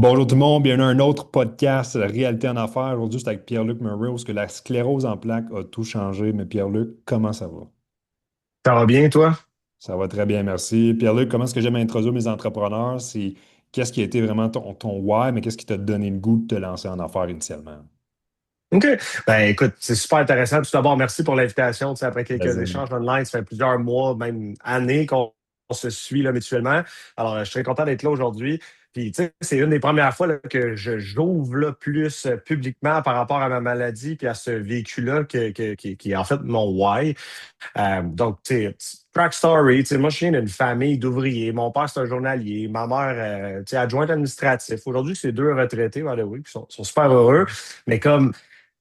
Bonjour tout le monde, bienvenue à un autre podcast Réalité en affaires. Aujourd'hui, c'est avec Pierre-Luc Murray, parce que la sclérose en plaques a tout changé. Mais Pierre-Luc, comment ça va? Ça va bien, toi? Ça va très bien, merci. Pierre-Luc, comment est-ce que j'aime introduire mes entrepreneurs? C'est qu'est-ce qui a été vraiment ton why, mais qu'est-ce qui t'a donné le goût de te lancer en affaires initialement? OK. Ben, écoute, c'est super intéressant. Tout d'abord, merci pour l'invitation. Tu sais, après quelques Vas-y. échanges online, ça fait plusieurs mois, même années qu'on se suit là, mutuellement. Alors, je suis très content d'être là aujourd'hui. Puis, tu sais, c'est une des premières fois là, que j'ouvre là, plus publiquement par rapport à ma maladie puis à ce vécu-là qui est en fait mon why. Donc, tu sais, track story, tu sais, moi, je viens d'une famille d'ouvriers. Mon père, c'est un journalier. Ma mère, tu sais, adjointe administratif. Aujourd'hui, c'est deux retraités, oui, puis sont super heureux. Mais comme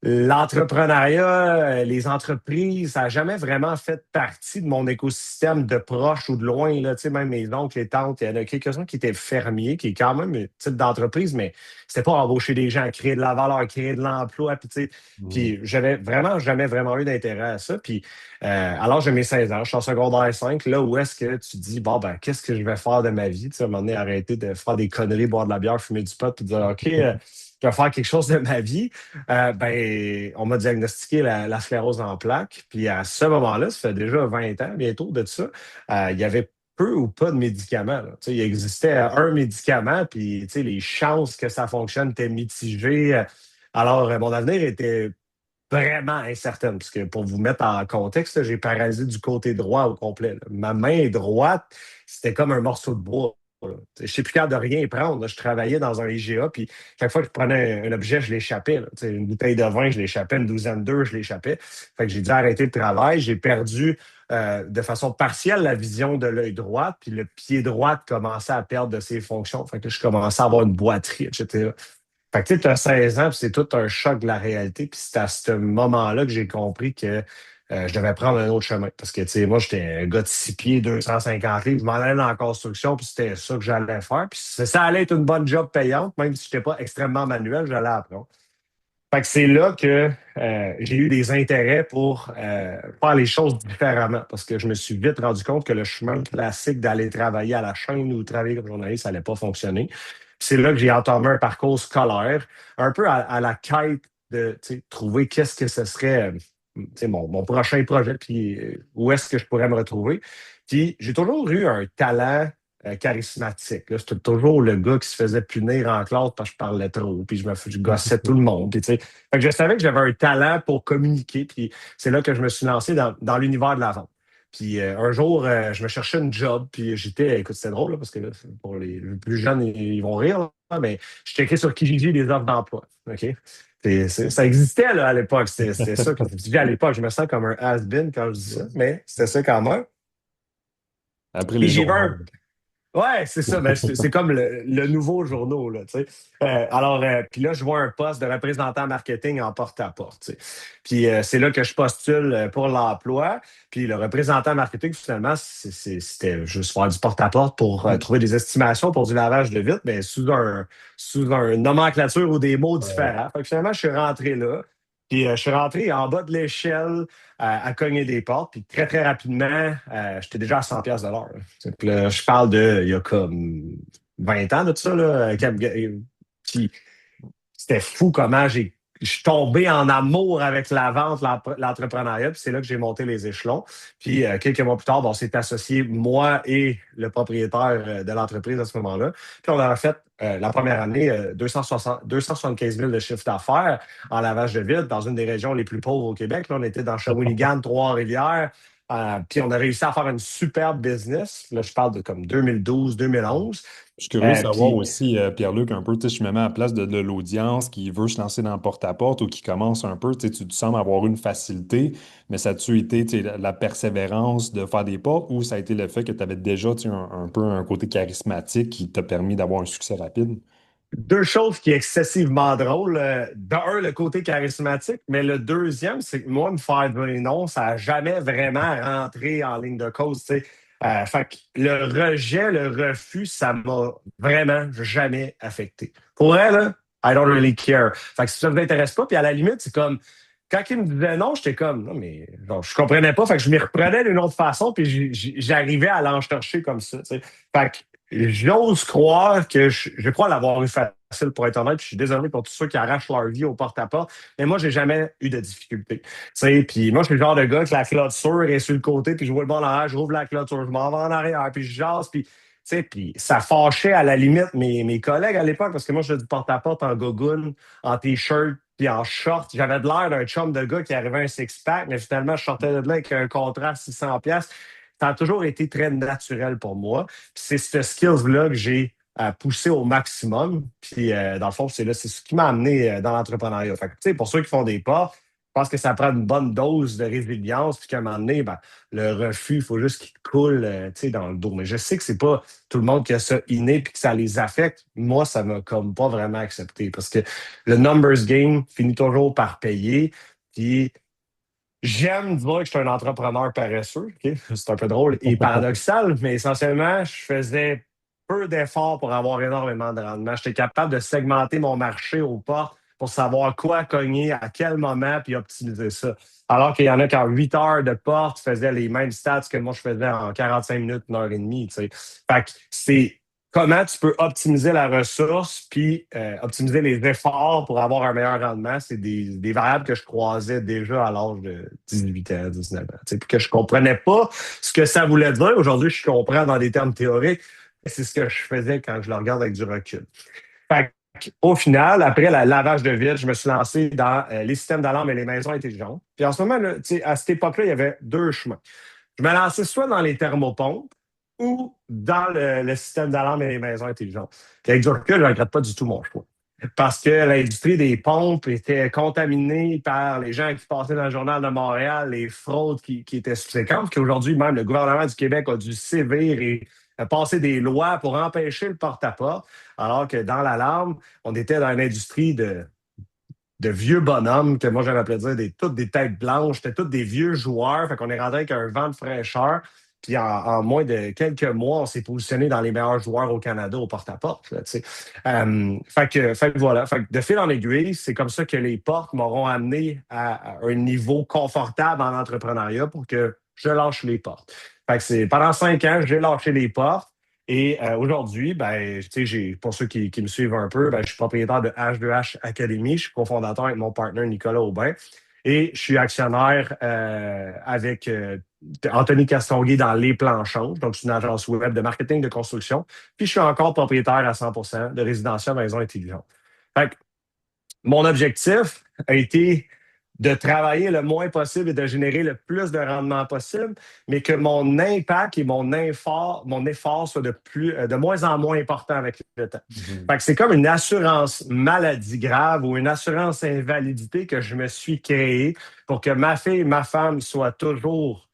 l'entrepreneuriat, les entreprises, ça n'a jamais vraiment fait partie de mon écosystème de proche ou de loin. Là. Tu sais, même mes oncles et tantes, il y en a quelques-uns qui étaient fermiers, qui est quand même un type d'entreprise, mais c'était pas embaucher des gens, créer de la valeur, créer de l'emploi. Puis, tu sais, Mhm. puis j'avais vraiment jamais vraiment eu d'intérêt à ça. Puis, alors, j'ai mes 16 ans, je suis en secondaire 5, là où est-ce que tu dis, bon, ben, qu'est-ce que je vais faire de ma vie? Tu sais, à un moment donné, arrêter de faire des conneries, boire de la bière, fumer du pot, puis dire, OK, je vais faire quelque chose de ma vie. Ben, on m'a diagnostiqué la sclérose en plaques. Puis à ce moment-là, ça fait déjà 20 ans bientôt de ça, il y avait peu ou pas de médicaments. Là. Tu sais, il existait un médicament, puis tu sais, les chances que ça fonctionne étaient mitigées. Alors, mon avenir était vraiment incertaine, parce que pour vous mettre en contexte, j'ai paralysé du côté droit au complet. Là. Ma main droite, c'était comme un morceau de bois. Là. Je ne sais plus capable de rien prendre. Là. Je travaillais dans un IGA, puis chaque fois que je prenais un objet, je l'échappais. Là. Une bouteille de vin, je l'échappais. Une douzaine d'œufs, je l'échappais. Fait que j'ai dû arrêter le travail. J'ai perdu de façon partielle la vision de l'œil droit, puis le pied droit commençait à perdre de ses fonctions. Fait que je commençais à avoir une boiterie, etc. Fait que tu as 16 ans, puis c'est tout un choc de la réalité. Puis c'est à ce moment-là que j'ai compris que je devais prendre un autre chemin. Parce que, tu sais, moi, j'étais un gars de 6 pieds, 250 livres. Je m'en allais dans la construction, puis c'était ça que j'allais faire. Puis ça allait être une bonne job payante, même si je n'étais pas extrêmement manuel, j'allais apprendre. Fait que c'est là que j'ai eu des intérêts pour faire les choses différemment. Parce que je me suis vite rendu compte que le chemin classique d'aller travailler à la chaîne ou travailler comme journaliste, ça n'allait pas fonctionner. C'est là que j'ai entamé un parcours scolaire, un peu à la quête de trouver qu'est-ce que ce serait mon prochain projet, puis où est-ce que je pourrais me retrouver. Puis j'ai toujours eu un talent charismatique. Là. C'était toujours le gars qui se faisait punir en classe parce que je parlais trop, puis je gossais tout le monde. Puis, tu sais. Fait que je savais que j'avais un talent pour communiquer, puis c'est là que je me suis lancé dans l'univers de la vente. Puis un jour, je me cherchais une job, puis écoute, c'était drôle, là, parce que là, pour les plus jeunes, ils vont rire, là, mais je checkais sur Kijiji les offres d'emploi. OK? Ça existait là, à l'époque, c'était ça. Quand je dis à l'époque, je me sens comme un has-been quand je dis ça, mais c'était ça quand même. Après Puis les j'ai vu journaux. un, ouais, c'est ça. Ben, c'est comme le nouveau journaux, là, tu sais. Alors, puis là, je vois un poste de représentant marketing en porte-à-porte, tu sais. Puis c'est là que je postule pour l'emploi. Puis le représentant marketing, finalement, c'était juste faire du porte-à-porte pour trouver des estimations pour du lavage de vitres, mais sous un nomenclature ou des mots Ouais. différents. Fait que finalement, je suis rentré là. Puis je suis rentré en bas de l'échelle à cogner des portes. Puis très, très rapidement, j'étais déjà à 100 pièces de l'heure. Puis là, je parle de, il y a comme 20 ans de tout ça, là. Puis c'était fou comment je suis tombé en amour avec la vente, l'entrepreneuriat, puis c'est là que j'ai monté les échelons. Puis quelques mois plus tard, bon, on s'est associés, moi et le propriétaire de l'entreprise à ce moment-là. Puis on a fait la première année 275 000 de chiffre d'affaires en lavage de vide dans une des régions les plus pauvres au Québec. Là, on était dans Shawinigan, Trois-Rivières. Puis on a réussi à faire une superbe business. Là, je parle de comme 2012, 2011. Je suis curieux de savoir Puis aussi, Pierre-Luc, un peu, tu sais, je me mets à la place de l'audience qui veut se lancer dans le porte-à-porte ou qui commence un peu, tu sais, tu sembles avoir une facilité, mais ça a-tu été, tu sais, la persévérance de faire des pas ou ça a été le fait que tu avais déjà, tu sais, un peu un côté charismatique qui t'a permis d'avoir un succès rapide? deux choses qui est excessivement drôle. D'un, le côté charismatique, mais le deuxième, c'est que moi, me faire dire non, ça n'a jamais vraiment rentré en ligne de cause. Tu sais. Fait que le rejet, le refus, ça m'a vraiment jamais affecté. Pour elle, là, I don't really care. Fait que si ça ne m'intéresse pas, puis à la limite, c'est comme quand il me disait non, j'étais comme non, mais genre, je comprenais pas. Fait que je m'y reprenais d'une autre façon, puis j'arrivais à l'en chercher comme ça. Tu sais. Fait que J'ose croire que je crois l'avoir eu facile pour être honnête, puis je suis désolé pour tous ceux qui arrachent leur vie au porte-à-porte, mais moi, j'ai jamais eu de difficulté. Tu sais, puis moi, je suis le genre de gars que la clôture est sur le côté, puis je vois le bon en arrière, je rouvre la clôture, je m'en vais en arrière, puis je jase, puis tu sais, puis ça fâchait à la limite mes collègues à l'époque, parce que moi, je faisais du porte-à-porte en gogoon, en t-shirt, puis en short. J'avais de l'air d'un chum de gars qui arrivait à un six-pack, mais finalement, je sortais de là avec un contrat à 600 pièces. Ça a toujours été très naturel pour moi. Puis c'est ce skills-là que j'ai poussé au maximum. Puis dans le fond, c'est ce qui m'a amené dans l'entrepreneuriat. Fait que, tu sais, pour ceux qui font des pas, je pense que ça prend une bonne dose de résilience, puis qu'à un moment donné, ben, le refus, il faut juste qu'il coule tu sais, dans le dos. Mais je sais que c'est pas tout le monde qui a ça inné puis que ça les affecte. Moi, ça m'a comme pas vraiment accepté parce que le numbers game finit toujours par payer. Puis j'aime dire que je suis un entrepreneur paresseux. OK? C'est un peu drôle et paradoxal, mais essentiellement, je faisais peu d'efforts pour avoir énormément de rendement. J'étais capable de segmenter mon marché aux portes pour savoir quoi cogner, à quel moment, puis optimiser ça. Alors qu'il y en a qui en 8 heures de porte faisaient les mêmes stats que moi je faisais en 45 minutes, une heure et demie. Tu sais. Fait que c'est comment tu peux optimiser la ressource puis optimiser les efforts pour avoir un meilleur rendement. C'est des variables que je croisais déjà à l'âge de 18 ans, 19 ans. Tu sais, puis que je ne comprenais pas ce que ça voulait dire. Aujourd'hui, je comprends dans des termes théoriques. C'est ce que je faisais quand je le regarde avec du recul. Fait au final, après le lavage de vide, je me suis lancé dans les systèmes d'alarme et les maisons intelligentes. Puis en ce moment, là, tu sais, à cette époque-là, il y avait deux chemins. Je me lançais soit dans les thermopompes ou dans le système d'alarme et les maisons intelligentes. Puis avec du recul, je ne regrette pas du tout mon choix. Parce que l'industrie des pompes était contaminée par les gens qui passaient dans le journal de Montréal, les fraudes qui étaient subséquentes, qu'aujourd'hui, même le gouvernement du Québec a dû sévir et passer des lois pour empêcher le porte-à-porte, alors que dans l'alarme, on était dans une industrie de vieux bonhommes, que moi j'aime appeler dire toutes des têtes blanches, c'était tous des vieux joueurs. Fait qu'on est rentré avec un vent de fraîcheur. Puis en moins de quelques mois, on s'est positionné dans les meilleurs joueurs au Canada au porte-à-porte. Là, tu sais. Fait que voilà. Fait que de fil en aiguille, c'est comme ça que les portes m'auront amené à un niveau confortable en entrepreneuriat pour que je lâche les portes. Fait que c'est pendant 5 ans, j'ai lâché les portes. Et aujourd'hui, ben, tu sais, pour ceux qui me suivent un peu, ben, je suis propriétaire de H2H Academy. Je suis cofondateur avec mon partenaire Nicolas Aubin. Et je suis actionnaire avec Anthony Castonguay dans Les Planchanges. Donc, c'est une agence web de marketing de construction. Puis, je suis encore propriétaire à 100% de résidentiel maison intelligente. Fait que mon objectif a été de travailler le moins possible et de générer le plus de rendement possible, mais que mon impact et mon effort soit de moins en moins important avec le temps. Mhm. Fait que c'est comme une assurance maladie grave ou une assurance invalidité que je me suis créée pour que ma fille et ma femme soient toujours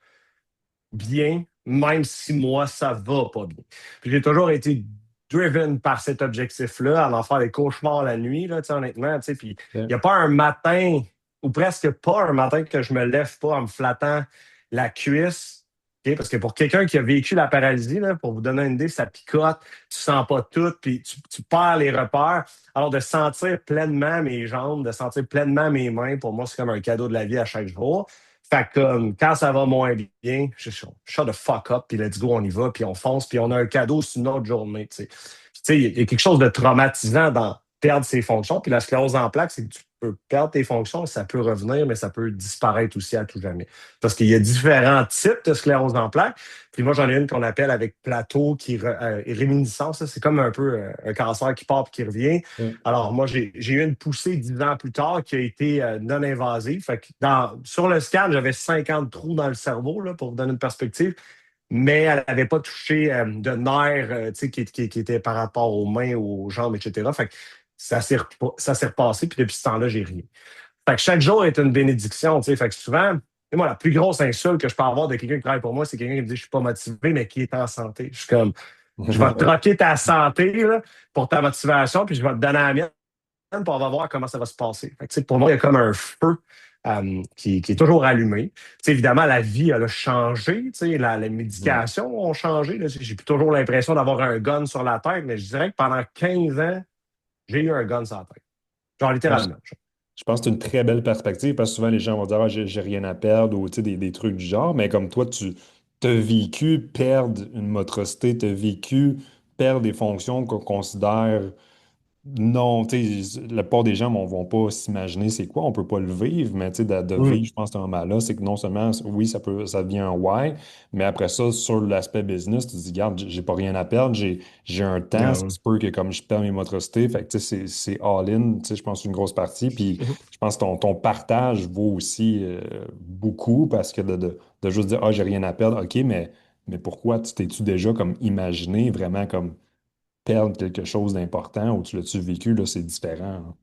bien, même si moi, ça va pas bien. Puis j'ai toujours été driven par cet objectif-là, à en faire des cauchemars la nuit, là, honnêtement. Puis il n'y a pas un matin, ou presque pas un matin, que je me lève pas en me flattant la cuisse. OK? Parce que pour quelqu'un qui a vécu la paralysie, là, pour vous donner une idée, ça picote, tu sens pas tout, puis tu perds les repères. Alors, de sentir pleinement mes jambes, de sentir pleinement mes mains, pour moi, c'est comme un cadeau de la vie à chaque jour. Fait que quand ça va moins bien, je shut the fuck up, puis let's go, on y va, puis on fonce, puis on a un cadeau sur une autre journée. Tu sais. Puis, tu sais, il y a quelque chose de traumatisant dans perdre ses fonctions. Puis la sclérose en plaques, c'est que tu peux perdre tes fonctions, ça peut revenir, mais ça peut disparaître aussi à tout jamais. Parce qu'il y a différents types de sclérose en plaques. Puis moi, j'en ai une qu'on appelle avec plateau qui réminiscence. C'est comme un peu un cancer qui part et qui revient. Ouais. Alors, moi, j'ai eu une poussée 10 ans plus tard qui a été non invasive. Fait que sur le scan, j'avais 50 trous dans le cerveau, là, pour vous donner une perspective, mais elle n'avait pas touché de nerfs tu sais, qui étaient par rapport aux mains, aux jambes, etc. Fait que ça s'est repassé, puis depuis ce temps-là, j'ai rien. Fait que chaque jour est une bénédiction. Tu sais. Fait que souvent, moi, la plus grosse insulte que je peux avoir de quelqu'un qui travaille pour moi, c'est quelqu'un qui me dit je suis pas motivé, mais qui est en santé. Je suis comme je vais te troquer ta santé là, pour ta motivation, puis je vais te donner la mienne, puis on va voir comment ça va se passer. Fait que, tu sais, pour moi, il y a comme un feu qui est toujours allumé. Tu sais, évidemment, la vie elle a changé. Tu sais, les Ouais. médications ont changé. Là. J'ai plus toujours l'impression d'avoir un gun sur la tête, mais je dirais que pendant 15 ans, j'ai eu un gun sur la tête. Genre Ouais, Je littéralement. je pense que c'est une très belle perspective parce que souvent les gens vont dire ah, j'ai rien à perdre ou tu sais, des trucs du genre, mais comme toi, tu as vécu perdre une motrocité, tu as vécu perdre des fonctions qu'on considère non, tu sais, la plupart des gens vont pas s'imaginer c'est quoi, on peut pas le vivre, mais tu sais, de Mm. vivre, je pense, ce moment-là, c'est que non seulement, oui, ça devient un why, mais après ça, sur l'aspect business, tu te dis, regarde, j'ai pas rien à perdre, j'ai un temps, ça Non. se peut que comme je perds mes motrocités, fait que tu sais, c'est all-in, tu sais, je pense, une grosse partie, puis Mhm. je pense que ton partage vaut aussi beaucoup parce que de juste dire, ah, j'ai rien à perdre, ok, mais pourquoi tu t'es-tu déjà comme imaginé vraiment comme perdre quelque chose d'important ou tu l'as-tu vécu, là, c'est différent, hein.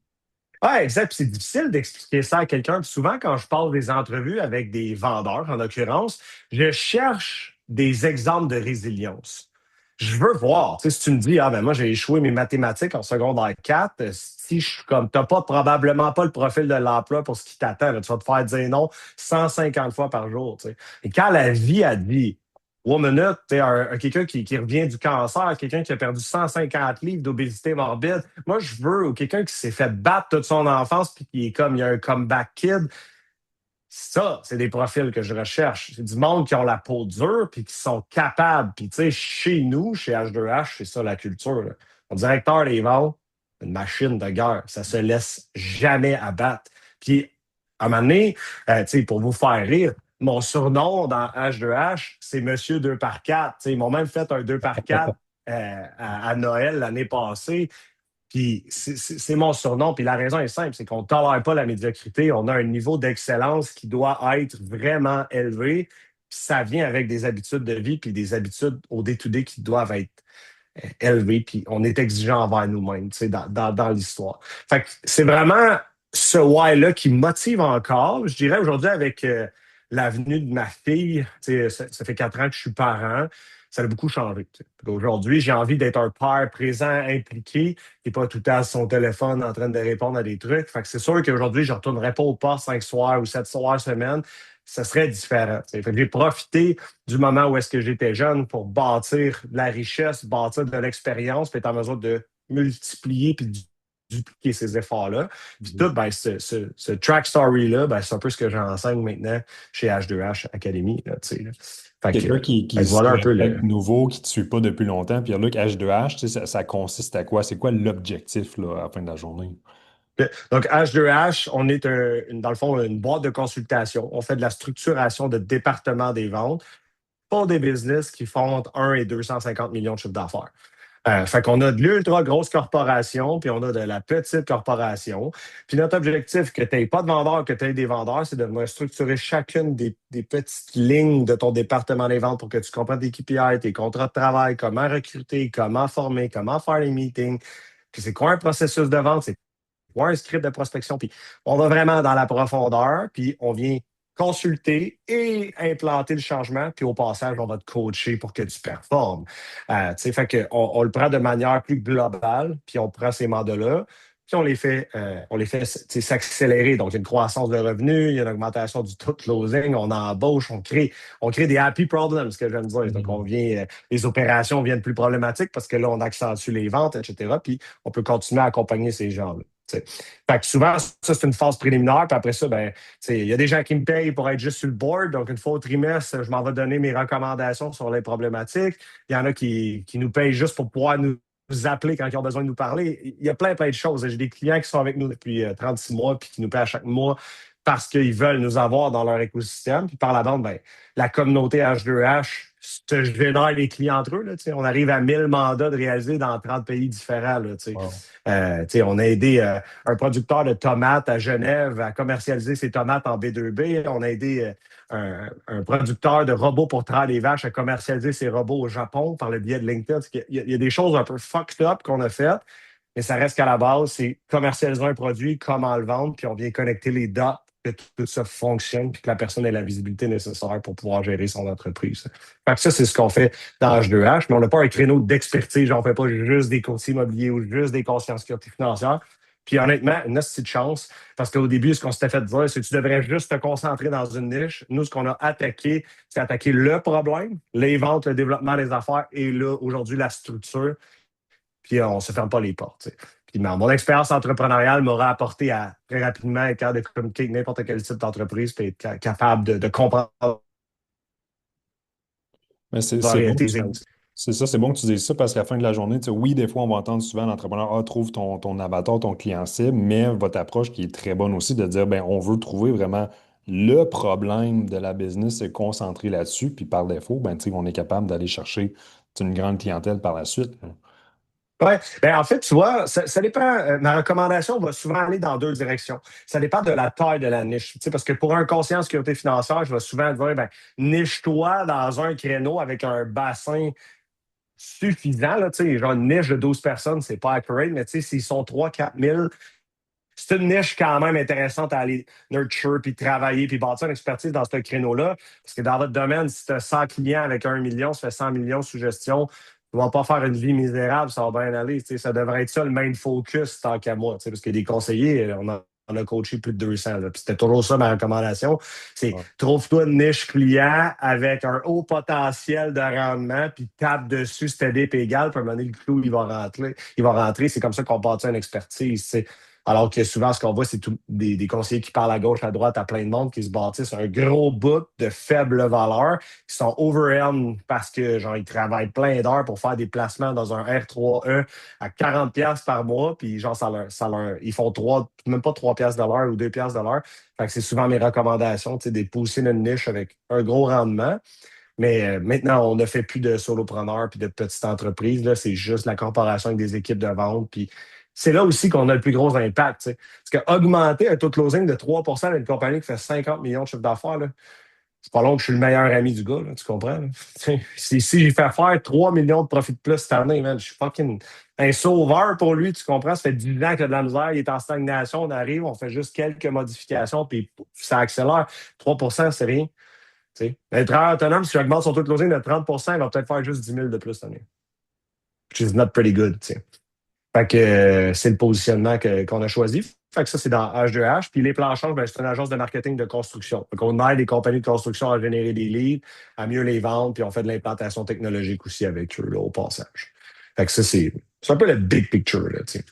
Ouais, exact. Puis c'est difficile d'expliquer ça à quelqu'un. Puis souvent, quand je parle des entrevues avec des vendeurs, en l'occurrence, je cherche des exemples de résilience. Je veux voir. Tu sais, si tu me dis, ah ben moi, j'ai échoué mes mathématiques en secondaire 4, si je suis comme, t'as pas probablement pas le profil de l'emploi pour ce qui t'attend, là, tu vas te faire dire non 150 fois par jour. Tu sais. Et quand la vie a dit, one minute, tu sais, quelqu'un qui revient du cancer, quelqu'un qui a perdu 150 livres d'obésité morbide, moi, je veux, ou quelqu'un qui s'est fait battre toute son enfance, puis qui est comme, il y a un comeback kid. Ça, c'est des profils que je recherche. C'est du monde qui ont la peau dure, puis qui sont capables. Puis, tu sais, chez nous, chez H2H, c'est ça la culture, là. Mon directeur des ventes, une machine de guerre. Ça se laisse jamais abattre. Puis, à un moment donné, tu sais, pour vous faire rire, mon surnom dans H2H, c'est Monsieur 2 par 4. Tu sais, ils m'ont même fait un 2 par 4 à Noël l'année passée. Puis c'est mon surnom. Puis la raison est simple, c'est qu'on ne tolère pas la médiocrité. On a un niveau d'excellence qui doit être vraiment élevé. Puis ça vient avec des habitudes de vie, puis des habitudes au day-to-day qui doivent être élevées. Puis on est exigeant envers nous-mêmes, tu sais, dans l'histoire. Fait que c'est vraiment ce why-là qui me motive encore. Je dirais aujourd'hui avec la venue de ma fille, tu sais, ça fait 4 ans que je suis parent. Ça a beaucoup changé. Tu sais. Aujourd'hui, j'ai envie d'être un père présent, impliqué, qui n'est pas tout le temps sur son téléphone en train de répondre à des trucs. Fait que c'est sûr qu'aujourd'hui, je ne retournerai pas au poste 5 soirs ou 7 soirs semaine. Ça serait différent. Tu sais. Fait que j'ai profité du moment où est-ce que j'étais jeune pour bâtir de la richesse, bâtir de l'expérience, puis être en mesure de multiplier puis de dupliquer ces efforts-là. Puis tout, ben, ce track story-là, ben, c'est un peu ce que j'enseigne maintenant chez H2H Academy. Là, tu sais, là. Quelqu'un Fait qui que voilà un serait peu peut-être le. nouveau, qui ne te suit pas depuis longtemps, Pierre-Luc, H2H, tu sais, ça consiste à quoi? C'est quoi l'objectif là, à la fin de la journée? Donc, H2H, on est dans le fond une boîte de consultation. On fait de la structuration de département des ventes pour des business qui font entre 1 et 250 millions de chiffres d'affaires. Fait qu'on a de l'ultra grosse corporation, puis on a de la petite corporation. Puis notre objectif, que tu n'aies pas de vendeurs, que tu aies des vendeurs, c'est de venir structurer chacune des petites lignes de ton département des ventes pour que tu comprennes tes KPI, tes contrats de travail, comment recruter, comment former, comment faire les meetings. Puis c'est quoi un processus de vente, c'est quoi un script de prospection. Puis on va vraiment dans la profondeur, puis on vient consulter et implanter le changement, puis au passage, on va te coacher pour que tu performes. Tu sais, fait que on le prend de manière plus globale, puis on prend ces mandats-là, puis on les fait tu sais, s'accélérer. Donc, il y a une croissance de revenus, il y a une augmentation du taux de closing, on embauche, on crée des happy problems, ce que j'aime dire. Donc, Mhm. les opérations viennent plus problématiques parce que là, on accentue les ventes, etc. Puis, on peut continuer à accompagner ces gens-là. Tu sais. Fait que souvent, ça, c'est une phase préliminaire. Puis après ça, ben, tu sais, il y a des gens qui me payent pour être juste sur le board. Donc, une fois au trimestre, je m'en vais donner mes recommandations sur les problématiques. Il y en a qui nous payent juste pour pouvoir nous appeler quand ils ont besoin de nous parler. Il y a plein de choses. J'ai des clients qui sont avec nous depuis 36 mois puis qui nous payent à chaque mois parce qu'ils veulent nous avoir dans leur écosystème. Puis par la bande, ben, la communauté H2H se génère les clients entre eux. Là, tu sais. On arrive à 1000 mandats de réaliser dans 30 pays différents. Là, tu sais. Wow. Tu sais, on a aidé un producteur de tomates à Genève à commercialiser ses tomates en B2B. On a aidé un producteur de robots pour traire les vaches à commercialiser ses robots au Japon par le biais de LinkedIn. Il y a des choses un peu fucked up qu'on a faites, mais ça reste qu'à la base, c'est commercialiser un produit, comment le vendre, puis on vient connecter les dots, que tout ça fonctionne, puis que la personne ait la visibilité nécessaire pour pouvoir gérer son entreprise. Fait que ça, c'est ce qu'on fait dans H2H, mais on n'a pas un créneau d'expertise. On ne fait pas juste des courtiers immobiliers ou juste des consciences financières. Puis honnêtement, une petite chance, parce qu'au début, ce qu'on s'était fait dire, c'est que tu devrais juste te concentrer dans une niche. Nous, ce qu'on a attaqué, c'est attaquer le problème, les ventes, le développement des affaires et là, aujourd'hui, la structure. Puis on ne se ferme pas les portes. Tu sais. Puis mon expérience entrepreneuriale m'aura apporté à très rapidement être capable de communiquer avec n'importe quel type d'entreprise puis être capable de comprendre Mais c'est bon. variété. C'est ça, c'est bon que tu dises ça parce qu'à la fin de la journée, tu sais, oui, des fois, on va entendre souvent l'entrepreneur, ah, trouve ton avatar, ton client cible, mais votre approche qui est très bonne aussi de dire, ben, on veut trouver vraiment le problème de la business, c'est concentrer là-dessus, puis par défaut, ben, tu sais, on est capable d'aller chercher une grande clientèle par la suite. Ouais. Ben, en fait, tu vois, ça dépend. Ma recommandation va souvent aller dans deux directions. Ça dépend de la taille de la niche. Tu sais, parce que pour un conseiller en sécurité financière, je vais souvent dire, ben, niche-toi dans un créneau avec un bassin suffisant. Là, tu sais, genre une niche de 12 personnes, c'est pas accurate, mais tu sais, s'ils sont 3 4 000, c'est une niche quand même intéressante à aller nurture, puis travailler, puis bâtir une expertise dans ce créneau-là. Parce que dans votre domaine, si tu as 100 clients avec 1 million, ça fait 100 millions sous gestion, tu ne vas pas faire une vie misérable, ça va bien aller. Tu sais, ça devrait être ça le main focus tant qu'à moi. Tu sais, parce que des conseillers, on a coaché plus de 200. Là, puis c'était toujours ça ma recommandation. C'est Ouais. trouve-toi une niche client avec un haut potentiel de rendement, puis tape dessus, c'était épais égal, puis à un moment donné, le clou, il va rentrer. Il va rentrer. C'est comme ça qu'on bâtit une expertise. Tu sais. Alors que souvent, ce qu'on voit, c'est des conseillers qui parlent à gauche, à droite, à plein de monde, qui se bâtissent un gros bout de faible valeur, qui sont overwhelmed parce que, genre, ils travaillent plein d'heures pour faire des placements dans un R3E à 40$ par mois, puis, genre, ils font même pas 3$ de l'heure ou 2$ de l'heure. Fait que c'est souvent mes recommandations, tu sais, de pousser une niche avec un gros rendement. Mais maintenant, on ne fait plus de solopreneurs puis de petites entreprises. Là, c'est juste la corporation avec des équipes de vente. Puis c'est là aussi qu'on a le plus gros impact. Tu sais. Parce qu'augmenter un taux de closing de 3% d'une compagnie qui fait 50 millions de chiffre d'affaires, là, c'est pas long que je suis le meilleur ami du gars, là, tu comprends? Là? Tu sais, si j'ai fait faire 3 millions de profit de plus cette année, man, je suis fucking un sauveur pour lui, tu comprends? Ça fait 10 ans qu'il a de la misère, il est en stagnation, on arrive, on fait juste quelques modifications, puis ça accélère. 3%, c'est rien. Tu sais. Un travailleur autonome, si j'augmente son taux de closing de 30%, il va peut-être faire juste 10 000 de plus cette année. Which is not pretty good. Tu sais. Fait que c'est le positionnement qu'on a choisi. Fait que ça, c'est dans H2H. Puis les plans change, ben, c'est une agence de marketing de construction. Donc, on aide les compagnies de construction à générer des leads, à mieux les vendre, puis on fait de l'implantation technologique aussi avec eux, là, au passage. Fait que ça, c'est un peu le big picture, là, tu sais.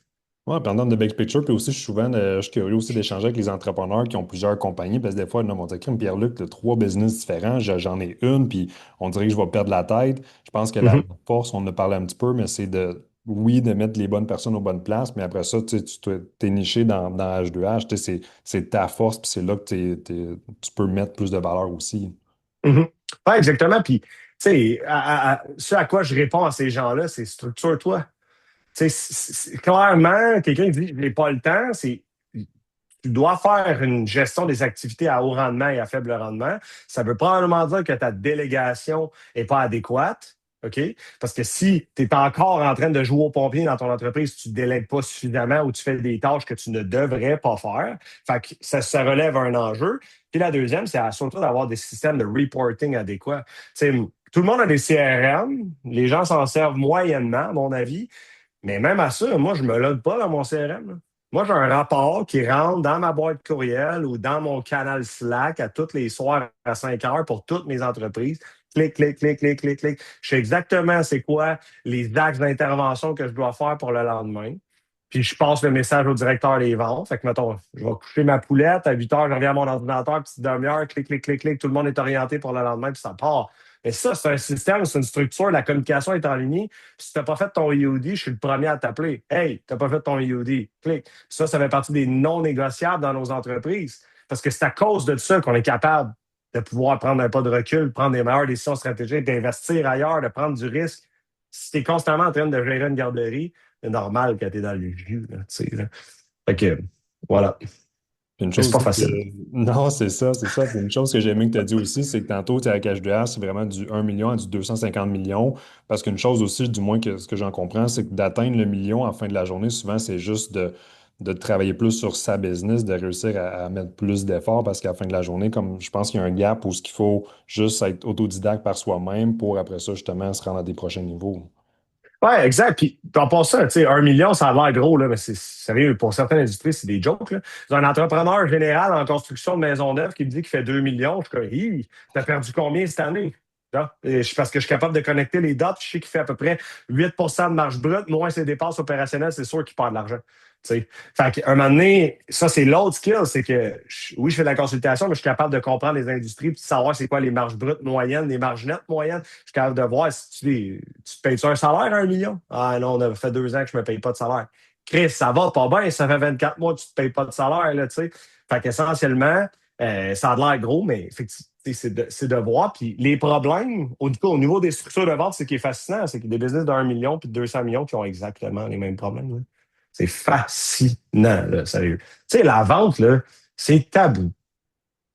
Ouais, pendant de big picture, puis aussi, je suis souvent, je suis curieux aussi d'échanger avec les entrepreneurs qui ont plusieurs compagnies, parce que des fois, ils vont dire, Crime, Pierre-Luc, tu as trois business différents, j'en ai une, puis on dirait que je vais perdre la tête. Je pense que la Mhm, force, on en a parlé un petit peu, mais c'est oui, de mettre les bonnes personnes aux bonnes places, mais après ça, tu sais, t'es niché dans H2H, tu sais, c'est ta force, puis c'est là que tu peux mettre plus de valeur aussi. mhm. Ouais, exactement. Puis, tu sais, ce à quoi je réponds à ces gens-là, c'est structure-toi. Tu sais, clairement, quelqu'un qui dit, je n'ai pas le temps, c'est tu dois faire une gestion des activités à haut rendement et à faible rendement. Ça veut probablement dire que ta délégation n'est pas adéquate. OK? Parce que si tu es encore en train de jouer au pompier dans ton entreprise, tu ne délègues pas suffisamment ou tu fais des tâches que tu ne devrais pas faire. Fait que ça relève un enjeu. Puis la deuxième, c'est surtout d'avoir des systèmes de reporting adéquats. Tu sais, tout le monde a des CRM. Les gens s'en servent moyennement, à mon avis. Mais même à ça, moi, je ne me log pas dans mon CRM. Là. Moi, j'ai un rapport qui rentre dans ma boîte courriel ou dans mon canal Slack à tous les soirs à 5 heures pour toutes mes entreprises. Clic, clic, clic, clic, clic, clic. Je sais exactement c'est quoi les axes d'intervention que je dois faire pour le lendemain. Puis je passe le message au directeur des ventes. Fait que, mettons, je vais coucher ma poulette. À 8 heures, je reviens à mon ordinateur, petite demi-heure, clic, clic, clic, clic. Tout le monde est orienté pour le lendemain, puis ça part. Mais ça, c'est un système, c'est une structure. La communication est en ligne. Puis si tu n'as pas fait ton EOD, je suis le premier à t'appeler. Hey, tu n'as pas fait ton EOD. Clic. Ça fait partie des non négociables dans nos entreprises. Parce que c'est à cause de ça qu'on est capable de pouvoir prendre un pas de recul, prendre des meilleures décisions stratégiques, d'investir ailleurs, de prendre du risque. Si tu es constamment en train de gérer une garderie, c'est normal que tu es dans le jus. Là, tu sais, là. Fait que, voilà. Une Mais c'est chose pas aussi que... facile. Non, c'est ça, c'est ça. Puis une chose que j'ai aimé que tu as dit aussi, c'est que tantôt, tu es avec HDR, c'est vraiment du 1 million à du 250 millions. Parce qu'une chose aussi, du moins que ce que j'en comprends, c'est que d'atteindre le million en fin de la journée, souvent, c'est juste de travailler plus sur sa business, de réussir à mettre plus d'efforts parce qu'à la fin de la journée, comme je pense qu'il y a un gap où ce qu'il faut juste être autodidacte par soi-même pour après ça, justement, se rendre à des prochains niveaux. Ouais, exact. Puis, en passant, tu sais, 1 million, ça a l'air gros, là, mais c'est sérieux, pour certaines industries, c'est des jokes, là. J'ai un entrepreneur général en construction de maisons neuves qui me dit qu'il fait 2 millions. Je suis comme, hi, t'as perdu combien cette année? Là, parce que je suis capable de connecter les dates. Je sais qu'il fait à peu près 8 de marge brute, moins ses dépenses opérationnelles, c'est sûr qu'il perd de l'argent. sais. Fait qu'à un moment donné, ça, c'est l'autre skill, c'est que oui, je fais de la consultation, mais je suis capable de comprendre les industries puis de savoir c'est quoi les marges brutes moyennes, les marges nettes moyennes. Je suis capable de voir si tu te payes-tu un salaire à 1 million? Ah non, on a fait 2 ans que je ne me paye pas de salaire. Chris, ça va pas bien, ça fait 24 mois que tu ne te payes pas de salaire, là, tu sais. Fait qu'essentiellement, ça a l'air gros, mais effectivement, c'est de voir. Puis les problèmes, au niveau des structures de vente, ce qui est fascinant, c'est qu'il y a des business de 1 million puis de 200 millions qui ont exactement les mêmes problèmes, là. C'est fascinant, là, sérieux. Tu sais, la vente, là, c'est tabou.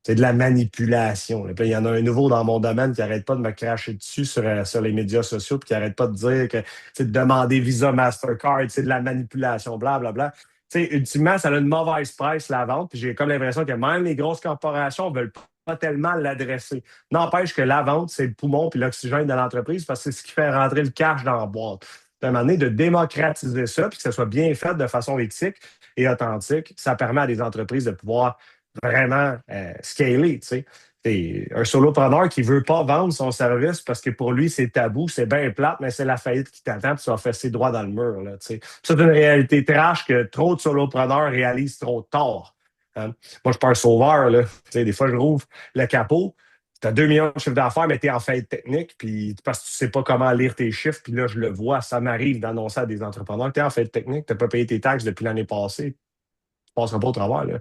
C'est de la manipulation, là. Puis il y en a un nouveau dans mon domaine qui n'arrête pas de me cracher dessus sur les médias sociaux, puis qui n'arrête pas de dire que de demander Visa, Mastercard, c'est de la manipulation, blablabla. Tu sais, ultimement, ça a une mauvaise presse, la vente. Puis j'ai comme l'impression que même les grosses corporations ne veulent pas tellement l'adresser. N'empêche que la vente, c'est le poumon puis l'oxygène de l'entreprise parce que c'est ce qui fait rentrer le cash dans la boîte. À un moment donné, de démocratiser ça, puis que ça soit bien fait de façon éthique et authentique, ça permet à des entreprises de pouvoir vraiment scaler, tu sais. C'est un solopreneur qui ne veut pas vendre son service parce que pour lui, c'est tabou, c'est bien plate, mais c'est la faillite qui t'attend, puis tu vas fesser droit dans le mur, là, tu sais. C'est une réalité trash que trop de solopreneurs réalisent trop tard. Hein. Moi, je suis pas un sauveur, là. Tu sais, des fois, je rouvre le capot. Tu as 2 millions de chiffre d'affaires, mais tu es en faillite technique, puis parce que tu sais pas comment lire tes chiffres, puis là, je le vois, ça m'arrive d'annoncer à des entrepreneurs que tu es en faillite technique, tu n'as pas payé tes taxes depuis l'année passée, tu ne passeras pas au travers, là.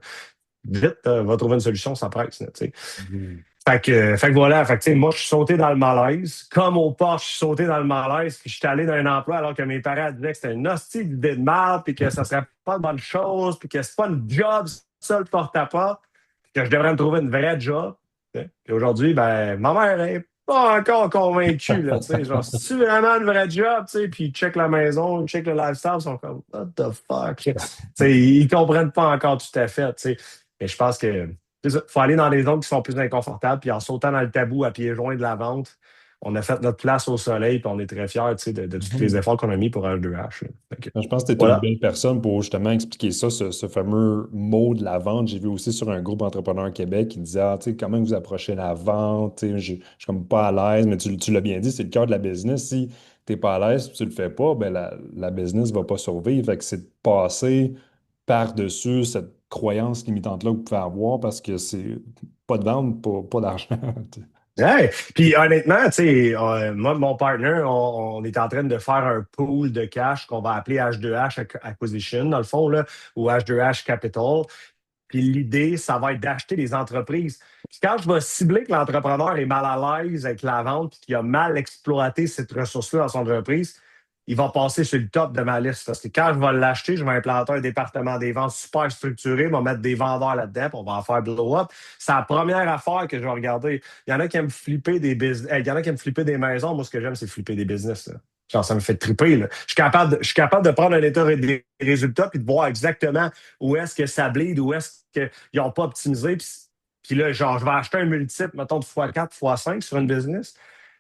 Vite, va trouver une solution sans presse, là, tu sais. Mhm. Fait que voilà, fait que, tu sais, moi, je suis sauté dans le malaise. Comme au port, je suis sauté dans le malaise, puis je suis allé dans un emploi alors que mes parents disaient que c'était une hostie d'idée de merde, puis que ça serait pas une bonne chose, puis que c'est pas une job, ça, le porte-à-porte, puis que je devrais me trouver une vraie job. Tu sais. Puis aujourd'hui, ben, ma mère est pas encore convaincue, là, tu sais, genre, c'est vraiment une vraie job, tu sais, puis ils checkent la maison, ils checkent le lifestyle, ils sont comme, what the fuck? Tu sais, ils comprennent pas encore tout à fait, tu sais. Mais je pense que il faut aller dans les zones qui sont plus inconfortables, puis en sautant dans le tabou à pieds joints de la vente, on a fait notre place au soleil, puis on est très fiers, tu sais, de tous les Mhm. efforts qu'on a mis pour H2H, là. Fait que, Je pense que tu es une voilà. belle personne pour justement expliquer ça, ce fameux mot de la vente. J'ai vu aussi sur un groupe Entrepreneurs Québec qui disait, ah, tu sais, comment vous approchez la vente, tu sais, je suis comme pas à l'aise, mais tu l'as bien dit, c'est le cœur de la business. Si tu n'es pas à l'aise, tu le fais pas, ben la business va pas survivre. Fait que c'est de passer par-dessus cette croyance limitante-là que vous pouvez avoir parce que c'est pas de vente, pas d'argent. Ouais. Puis honnêtement, tu sais, moi, mon partner, on est en train de faire un pool de cash qu'on va appeler H2H Acquisition, dans le fond, là, ou H2H Capital. Puis l'idée, ça va être d'acheter des entreprises. Puis quand je vais cibler que l'entrepreneur est mal à l'aise avec la vente puis qu'il a mal exploité cette ressource-là dans son entreprise, il va passer sur le top de ma liste. Parce que quand je vais l'acheter, je vais implanter un département des ventes super structuré, je vais mettre des vendeurs là-dedans, puis on va en faire blow up. C'est la première affaire que je vais regarder. Il y en a qui aiment flipper des business. Il y en a qui aiment flipper des maisons. Moi, ce que j'aime, c'est flipper des business, là. Genre, ça me fait triper, là. Je suis capable de prendre un état des résultats puis de voir exactement où est-ce que ça bleed, où est-ce qu'ils n'ont pas optimisé. Puis là, genre, je vais acheter un multiple, mettons, de x4, x5 sur une business,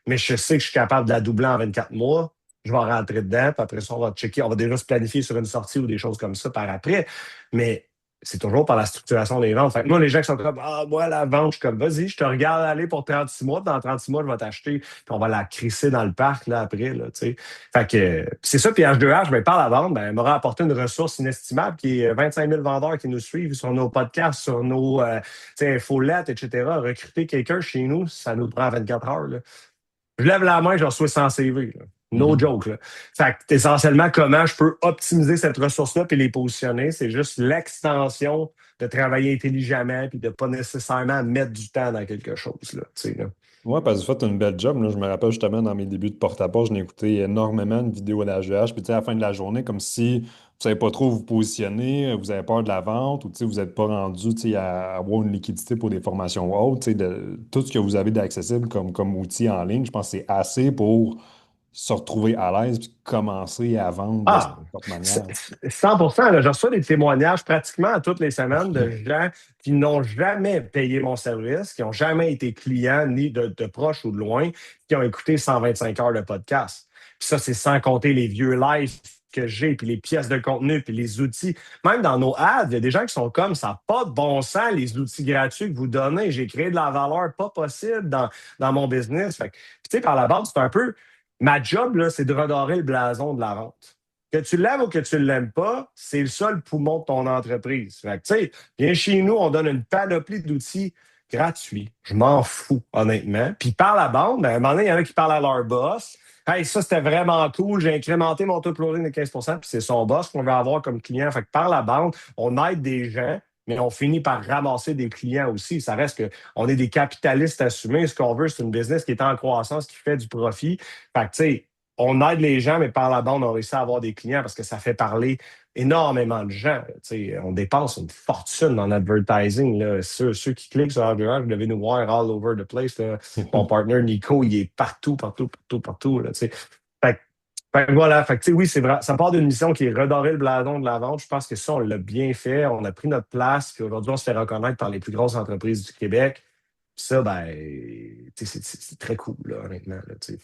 mais je sais que je suis capable de la doubler en 24 mois. Je vais rentrer dedans, puis après ça, on va checker, on va déjà se planifier sur une sortie ou des choses comme ça par après. Mais c'est toujours par la structuration des ventes. Fait que moi, les gens qui sont comme, ah, moi, la vente, je suis comme, vas-y, je te regarde aller pour 36 mois, puis dans 36 mois, je vais t'acheter, puis on va la crisser dans le parc, là, après, là, tu sais. Fait que, c'est ça, puis H2H, ben, par la vente, ben, elle m'aura apporté une ressource inestimable qui est 25 000 vendeurs qui nous suivent sur nos podcasts, sur nos, tu sais, infolettes, etc. Recruter quelqu'un chez nous, ça nous prend 24 heures, là. Je lève la main, je reçois 100 CV, là. No Mhm. joke, là. Fait que, essentiellement, comment je peux optimiser cette ressource-là puis les positionner, c'est juste l'extension de travailler intelligemment puis de pas nécessairement mettre du temps dans quelque chose, là, tu sais, là. Ouais, parce que vous faites une belle job. Là. Je me rappelle justement dans mes débuts de porte-à-porte, je n'ai écouté énormément de vidéos à la GH. Puis tu sais, à la fin de la journée, comme si vous ne savez pas trop vous positionner, vous avez peur de la vente ou tu sais, vous n'êtes pas rendu tu sais, à avoir une liquidité pour des formations hautes. Tu sais, tout ce que vous avez d'accessible comme outil en ligne, je pense que c'est assez pour se retrouver à l'aise et commencer à vendre de Ah, cette manière. 100%, là, je reçois des témoignages pratiquement toutes les semaines de gens qui n'ont jamais payé mon service, qui n'ont jamais été clients, ni de proches ou de loin, qui ont écouté 125 heures de podcast. Puis ça, c'est sans compter les vieux lives que j'ai, puis les pièces de contenu, puis les outils. Même dans nos ads, il y a des gens qui sont comme ça, n'a pas de bon sens, les outils gratuits que vous donnez. J'ai créé de la valeur pas possible dans mon business. Fait que, tu sais, par la base, c'est un peu ma job, là, c'est de redorer le blason de la vente. Que tu l'aimes ou que tu ne l'aimes pas, c'est le seul poumon de ton entreprise. Fait que, tu sais, viens chez nous, on donne une panoplie d'outils gratuits. Je m'en fous, honnêtement. Puis par la bande, ben, à un moment donné, il y en a qui parlent à leur boss. Hey, ça, c'était vraiment cool. J'ai incrémenté mon taux de closing de 15%, puis c'est son boss qu'on veut avoir comme client. Fait que par la bande, on aide des gens, mais on finit par ramasser des clients aussi. Ça reste que on est des capitalistes assumés. Ce qu'on veut, c'est une business qui est en croissance, qui fait du profit. Fait que, tu sais, on aide les gens, mais par la bande, on réussit à avoir des clients parce que ça fait parler énormément de gens. Tu sais, on dépense une fortune en advertising. Là. Ceux qui cliquent sur AdWords, vous devez nous voir all over the place. Là. Mon partner Nico, il est partout, partout, partout, partout. Là, tu sais. Fait que voilà, fait que, tu sais, oui, c'est vrai. Ça part d'une mission qui est redorer le blason de la vente. Je pense que ça, on l'a bien fait. On a pris notre place. Puis aujourd'hui, on se fait reconnaître par les plus grosses entreprises du Québec. Puis ça, ben, tu sais, c'est très cool, là, honnêtement. Là, tu sais.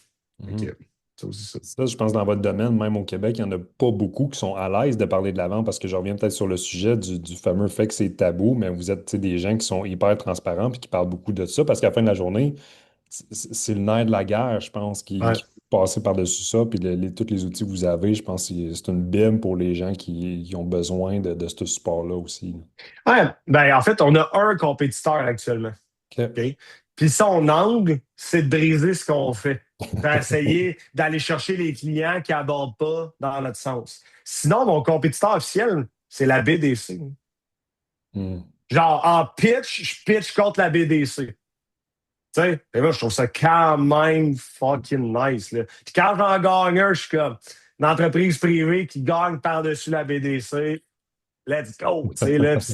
Fait Mhm. que, c'est aussi ça. Ça, je pense, dans votre domaine, même au Québec, il n'y en a pas beaucoup qui sont à l'aise de parler de la vente parce que je reviens peut-être sur le sujet du fameux fait que c'est tabou, mais vous êtes tu sais, des gens qui sont hyper transparents puis qui parlent beaucoup de ça parce qu'à la fin de la journée, c'est le nerf de la guerre, je pense, Ouais. qui peut passer par-dessus ça. Puis tous les outils que vous avez, je pense que c'est une bime pour les gens qui ont besoin de ce support-là aussi. Ouais, ben, en fait, on a un compétiteur actuellement. OK. OK? Puis son angle, c'est de briser ce qu'on fait. D'essayer d'aller chercher les clients qui n'abordent pas dans notre sens. Sinon, mon compétiteur officiel, c'est la BDC. Hmm. Genre, en pitch, je pitch contre la BDC. Tu sais, et moi, je trouve ça quand même fucking nice. Là. Puis quand j'en gagne un, je suis comme une entreprise privée qui gagne par-dessus la BDC. Let's go, tu sais, là, puis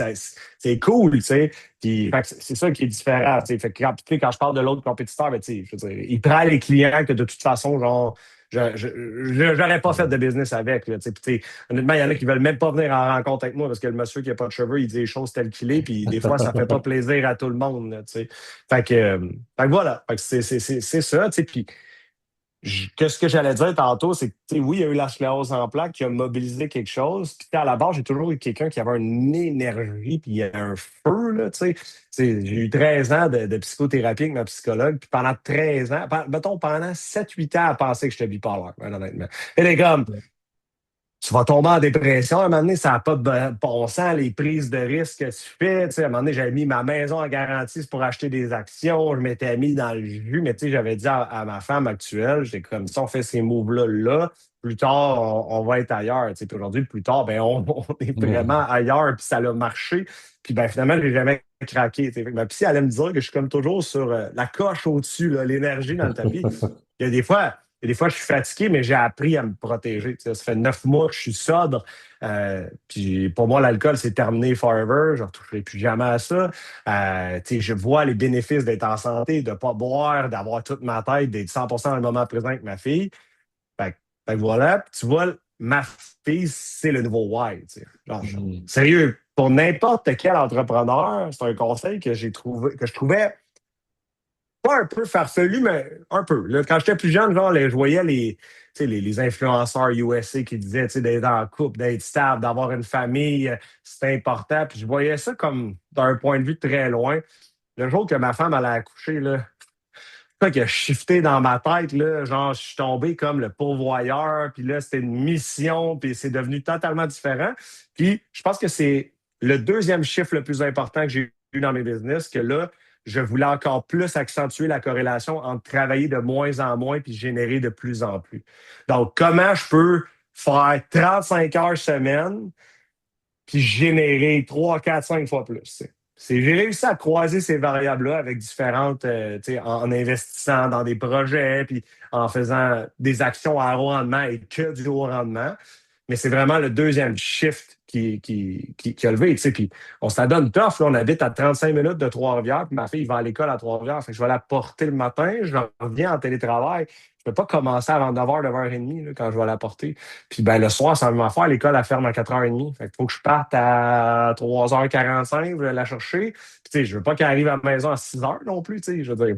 c'est cool, tu sais. Puis, fait que c'est ça qui est différent, tu sais. Fait que quand, tu sais, quand je parle de l'autre compétiteur, ben, tu sais, je veux dire, il prend les clients que de toute façon, genre, j'aurais pas fait de business avec, là, tu sais. Puis, tu sais, honnêtement, il y en a qui veulent même pas venir en rencontre avec moi parce que le monsieur qui a pas de cheveux, il dit les choses telles qu'il est, puis des fois, ça fait pas plaisir à tout le monde, là, tu sais. Fait que voilà, fait que c'est ça, tu sais. Puis, ce que j'allais dire tantôt, c'est que tu sais, oui, il y a eu la sclérose en plaques qui a mobilisé quelque chose. Puis à la base, j'ai toujours eu quelqu'un qui avait une énergie puis un feu. Là, tu sais. J'ai eu 13 ans de psychothérapie avec ma psychologue. Puis pendant 13 ans, mettons, pendant 7-8 ans, à penser que j'étais bipolaire, ben, honnêtement. Et les gars, tu vas tomber en dépression. À un moment donné, ça n'a pas de bon sens, les prises de risques que tu fais. Tu sais, à un moment donné, j'avais mis ma maison en garantie pour acheter des actions. Je m'étais mis dans le jus, mais tu sais, j'avais dit à ma femme actuelle, j'étais comme si on fait ces moves-là, là, plus tard, on va être ailleurs. Tu sais, puis aujourd'hui, plus tard, ben, on est vraiment Mhm. ailleurs, puis ça a marché. Puis ben, finalement, j'ai jamais craqué. Tu sais. Fait que ma psy allait me dire que je suis comme toujours sur la coche au-dessus, là, l'énergie dans le tapis. Il y a des fois. Et des fois, je suis fatigué, mais j'ai appris à me protéger. Tu sais, ça fait 9 mois que je suis sobre. Puis pour moi, l'alcool, c'est terminé forever. Je ne retoucherai plus jamais à ça. Tu sais, je vois les bénéfices d'être en santé, de ne pas boire, d'avoir toute ma tête, d'être 100% dans le moment présent avec ma fille. Fait, fait que voilà. Puis tu vois, ma fille, c'est le nouveau why. Tu sais. Genre, Mhm. sérieux, pour n'importe quel entrepreneur, c'est un conseil que j'ai trouvé, que je trouvais pas un peu farfelu, mais un peu. Là, quand j'étais plus jeune, genre, je voyais tu sais, les influenceurs USA qui disaient tu sais, d'être en couple, d'être stable, d'avoir une famille, c'est important. Puis je voyais ça comme d'un point de vue très loin. Le jour que ma femme allait accoucher, là, ça qui a shifté dans ma tête, là, genre, je suis tombé comme le pourvoyeur, puis là, c'était une mission, puis c'est devenu totalement différent. Puis je pense que c'est le deuxième chiffre le plus important que j'ai eu dans mes business, que là, je voulais encore plus accentuer la corrélation entre travailler de moins en moins puis générer de plus en plus. Donc, comment je peux faire 35 heures semaine puis générer 3, 4, 5 fois plus. Tu sais. J'ai réussi à croiser ces variables-là avec différentes, tu sais, en investissant dans des projets, puis en faisant des actions à haut rendement et que du haut rendement. Mais c'est vraiment le deuxième shift qui a levé. Tu sais. Puis on se la donne tough. Là. On habite à 35 minutes de Trois-Rivières, puis ma fille va à l'école à Trois-Rivières. Fait que je vais la porter le matin, je reviens en télétravail. Je ne peux pas commencer avant 9h, 9h30 là, quand je vais la porter. Puis ben, le soir, ça va me faire. L'école, elle ferme à 4h30. Fait qu'il faut que je parte à 3h45, je vais la chercher. Puis, tu sais, je veux pas qu'elle arrive à la maison à 6h non plus. Tu sais, je veux dire,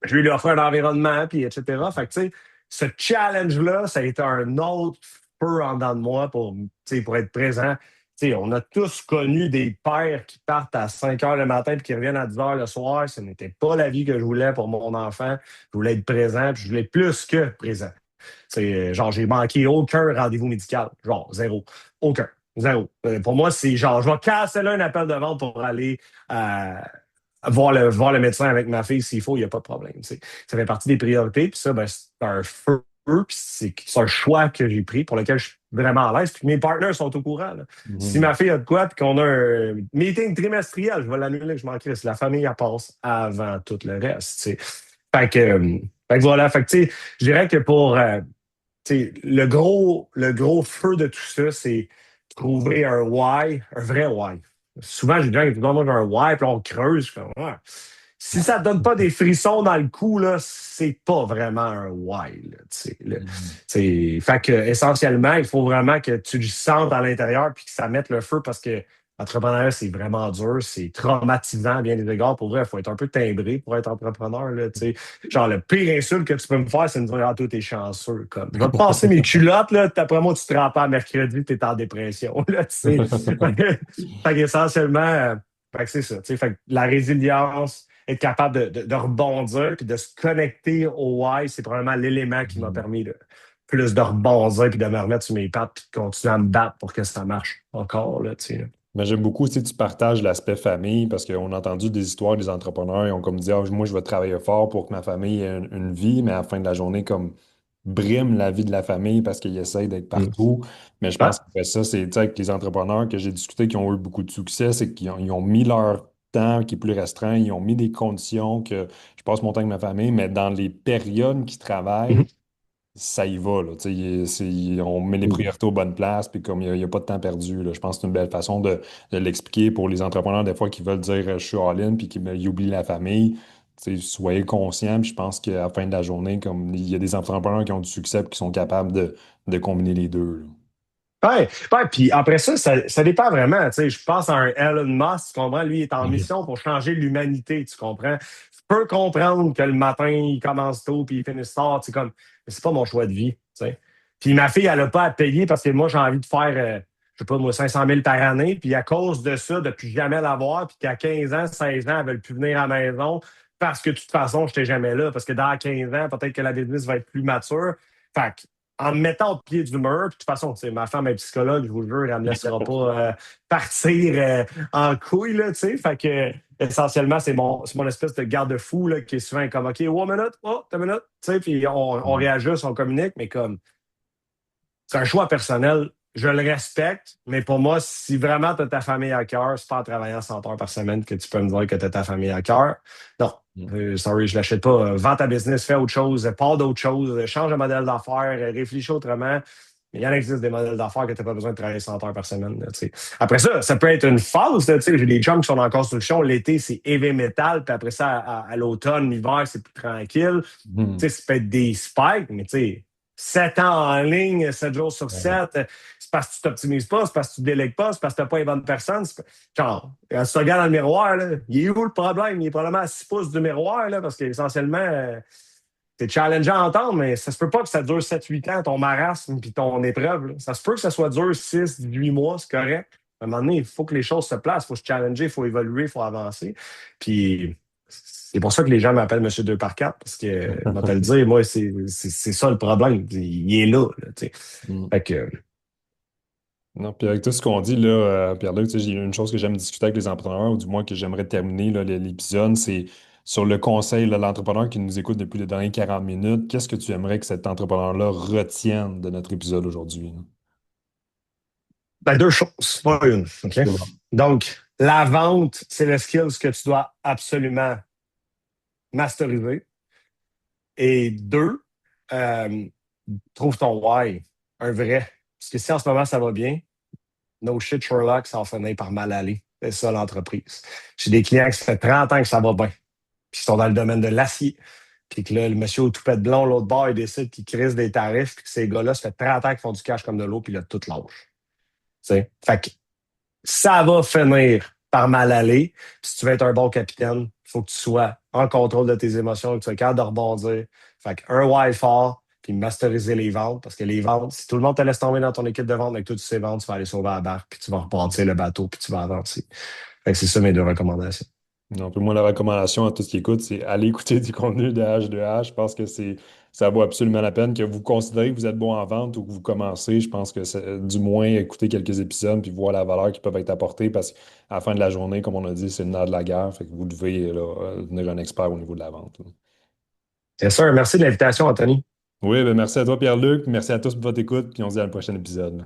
je vais lui offrir un environnement, puis etc. Fait que, tu sais, ce challenge-là, ça a été un autre peu en dedans de moi tu sais, pour être présent. Tu sais, on a tous connu des pères qui partent à 5 heures le matin puis qui reviennent à 10 heures le soir. Ce n'était pas la vie que je voulais pour mon enfant. Je voulais être présent, puis je voulais plus que présent. Genre, j'ai manqué aucun rendez-vous médical. Genre, zéro. Aucun. Zéro. Pour moi, c'est genre, je vais casser là un appel de vente pour aller euh, voir le médecin avec ma fille s'il faut, il n'y a pas de problème. Ça fait partie des priorités. Puis ça, ben, c'est un feu. Puis c'est un choix que j'ai pris pour lequel je suis vraiment à l'aise. Puis mes partners sont au courant. Là. Si Mhm. ma fille a de quoi, puis qu'on a un meeting trimestriel, je vais l'annuler, je m'en crisse. La famille, elle passe avant tout le reste. Fait que, fait que voilà. Fait que, tu sais, je dirais que pour le gros feu de tout ça, c'est trouver un why, un vrai why. Souvent, j'ai des gens qui disent, moi, j'ai un why, puis là, on creuse. Je suis comme, ouais. Si ça ne donne pas des frissons dans le cou, là, c'est pas vraiment un why. Là, Mhm. fait que, essentiellement, il faut vraiment que tu le sentes à l'intérieur puis que ça mette le feu parce que l'entrepreneuriat, c'est vraiment dur, c'est traumatisant à bien des égards. Pour vrai, il faut être un peu timbré pour être entrepreneur. Là, tu sais. Genre, le pire insulte que tu peux me faire, c'est de me dire, ah, toi, t'es chanceux. Comme, je vais te passer mes culottes, là, après moi, tu te rends pas à mercredi, t'es en dépression. Là, tu sais. Fait qu'essentiellement, fait que c'est ça. Tu sais. Fait que la résilience, être capable de rebondir puis de se connecter au why, c'est probablement l'élément qui m'a Mhm. permis de plus de rebondir puis de me remettre sur mes pattes puis de continuer à me battre pour que ça marche encore. Là, tu sais, là. Mais j'aime beaucoup, tu sais, tu partages l'aspect famille parce qu'on a entendu des histoires des entrepreneurs, ils ont comme dit, ah, moi, je vais travailler fort pour que ma famille ait une vie, mais à la fin de la journée, comme brime la vie de la famille parce qu'ils essayent d'être Mm. partout. Mais je Ouais. pense que ça, c'est, tu sais, avec les entrepreneurs que j'ai discuté qui ont eu beaucoup de succès, c'est qu'ils ont mis leur temps qui est plus restreint, ils ont mis des conditions que je passe mon temps avec ma famille, mais dans les périodes qui travaillent, Mhm. ça y va, là. Tu sais, on met les Mm. priorités aux bonnes places, puis comme il n'y a pas de temps perdu, là. Je pense que c'est une belle façon de l'expliquer pour les entrepreneurs, des fois, qui veulent dire je suis all-in, puis ils oublient la famille. Tu sais, soyez conscients, puis je pense qu'à la fin de la journée, comme il y a des entrepreneurs qui ont du succès, puis qui sont capables de combiner les deux, là. Ouais, ouais, puis après ça, ça dépend vraiment. Tu sais, je pense à un Elon Musk, tu comprends? Lui, il est en Mhm. mission pour changer l'humanité, tu comprends? Je peux comprendre que le matin, il commence tôt puis il finit tard. C'est comme, mais c'est pas mon choix de vie, tu sais. Puis ma fille, elle a pas à payer parce que moi, j'ai envie de faire, je sais pas, moi, 500 000 par année. Puis à cause de ça, de plus jamais l'avoir, puis qu'à 15 ans, 16 ans, elle veut plus venir à la maison parce que de toute façon, je n'étais jamais là. Parce que dans 15 ans, peut-être que la business va être plus mature. Fait que en me mettant au pied du mur. Puis, de toute façon, ma femme est psychologue, je vous le jure, elle ne me laissera pas partir en couille, là, tu sais. Fait que, essentiellement, c'est mon espèce de garde-fou, là, qui est souvent comme, OK, one minute, oh, 2 minutes, tu sais, puis on réajuste, on communique, mais comme, c'est un choix personnel. Je le respecte, mais pour moi, si vraiment tu as ta famille à cœur, c'est pas en travaillant 100 heures par semaine que tu peux me dire que tu as ta famille à cœur. Non. Sorry, je l'achète pas. Vends ta business, fais autre chose, pars d'autre chose, change de modèle d'affaires, réfléchis autrement. Mais il y en existe des modèles d'affaires que tu n'as pas besoin de travailler 100 heures par semaine. Là, tu sais. Après ça, ça peut être une phase. Là, tu sais, j'ai des chums qui sont en construction. L'été, c'est heavy metal. Puis après ça, à l'automne, l'hiver, c'est plus tranquille. Tu sais, Mhm. ça peut être des spikes, mais tu sais, 7 ans en ligne, 7 jours sur Ouais. 7, c'est parce que tu t'optimises pas, c'est parce que tu ne délègues pas, c'est parce que tu n'as pas les bonnes personnes. Genre, quand tu te regardes dans le miroir, là, il est où le problème? Il est probablement à 6 pouces du miroir, là, parce qu'essentiellement, c'est challengeant à entendre, mais ça se peut pas que ça dure 7-8 ans, ton marasme puis ton épreuve. Là. Ça se peut que ça soit dur 6-8 mois, c'est correct. À un moment donné, il faut que les choses se placent, il faut se challenger, il faut évoluer, il faut avancer. Puis c'est pour ça que les gens m'appellent Monsieur 2 par 4 parce que, je vais te le dire, moi, c'est ça le problème. Il est là, tu sais. Mhm. Fait que, Non, puis avec tout ce qu'on dit, là, Pierre-Luc, tu sais, j'ai une chose que j'aime discuter avec les entrepreneurs, ou du moins que j'aimerais terminer là, l'épisode, c'est sur le conseil, là, l'entrepreneur qui nous écoute depuis les dernières 40 minutes. Qu'est-ce que tu aimerais que cet entrepreneur-là retienne de notre épisode aujourd'hui, là? ben, deux choses, pas une. OK? C'est bon. Donc, la vente, c'est le skill que tu dois absolument masteriser. Et deux, euh, trouve ton why, un vrai. Parce que si en ce moment ça va bien, no shit Sherlock, ça va finir par mal aller. C'est ça l'entreprise. J'ai des clients qui ça fait 30 ans que ça va bien, puis qui sont dans le domaine de l'acier. Puis que là, le monsieur au toupette blond, l'autre bord, il décide qu'il crise des tarifs, puis que ces gars-là, ça fait 30 ans qu'ils font du cash comme de l'eau, puis là, tout lâche. Tu sais? Fait que ça va finir par mal aller. Puis si tu veux être un bon capitaine, il faut que tu sois en contrôle de tes émotions, que tu sois capable de rebondir. Fait qu'un why fort, puis masteriser les ventes, parce que les ventes, si tout le monde te laisse tomber dans ton équipe de vente, mais que toi, tu sais vendre, tu vas aller sauver la barque, puis tu vas repartir le bateau, puis tu vas avancer. Fait que c'est ça mes deux recommandations. Donc, moi, la recommandation à tous qui écoutent, c'est aller écouter du contenu de H2H. Je pense que ça vaut absolument la peine que vous considérez que vous êtes bon en vente ou que vous commencez. Je pense que c'est du moins écouter quelques épisodes puis voir la valeur qui peut être apportée parce qu'à la fin de la journée, comme on a dit, c'est le nerf de la guerre. Fait que vous devez là, devenir un expert au niveau de la vente, là. C'est sûr. Merci de l'invitation, Anthony. Oui, ben merci à toi, Pierre-Luc. Merci à tous pour votre écoute. Puis on se dit à le prochain épisode, là.